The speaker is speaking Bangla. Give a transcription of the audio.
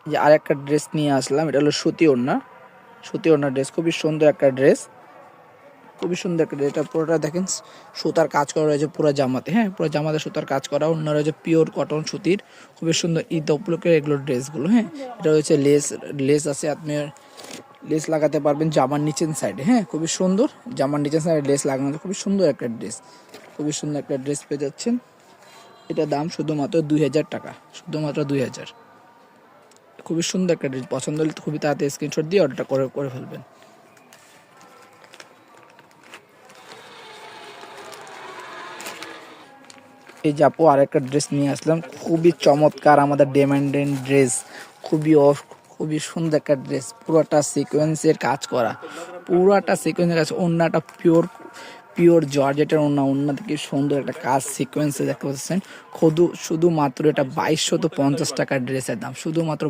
যে আর একটা ড্রেস নিয়ে আসলাম, এটা হলো সুতি ওড়না, সুতি ওড়না ড্রেস, খুবই সুন্দর একটা ড্রেস, খুবই সুন্দর একটা ড্রেস। এটা পুরোটা দেখেন সুতার কাজ করা রয়েছে পুরো জামাতে, হ্যাঁ পুরো জামাতে সুতার কাজ করা, অন্য রয়েছে পিওর কটন সুতির, খুবই সুন্দর ঈদ উপলক্ষে এগুলো ড্রেসগুলো। হ্যাঁ এটা রয়েছে লেস, লেস আছে, আপনি লেস লাগাতে পারবেন জামার নিচের সাইডে, হ্যাঁ খুবই সুন্দর, জামার নিচের সাইডে লেস লাগানো, খুবই সুন্দর একটা ড্রেস, খুবই সুন্দর একটা ড্রেস পেয়ে যাচ্ছেন। এটা দাম শুধুমাত্র 2000 টাকা, শুধুমাত্র 2000। খুবই সুন্দর একটা ড্রেস, পছন্দ হলে খুবই তাড়াতাড়ি স্ক্রিনশট দিয়ে অর্ডারটা করে ফেলবেন। এই যে আপু আরেকটা ড্রেস নিয়ে আসলাম, খুবই চমৎকার আমাদের ডিমান্ডেড ড্রেস, খুবই সুন্দর একটা ড্রেস, পুরোটা সিকোয়েন্সের কাজ করা, পুরোটা সিকোয়েন্সের কাজ, ওড়নাটা পিওর পিওর জর্জেটের ওড়না, ওড়না থেকে সুন্দর একটা কাজ সিকোয়েন্সে দেখতে পাচ্ছেন। শুধুমাত্র এটা 2250 টাকার ড্রেসের দাম, শুধুমাত্র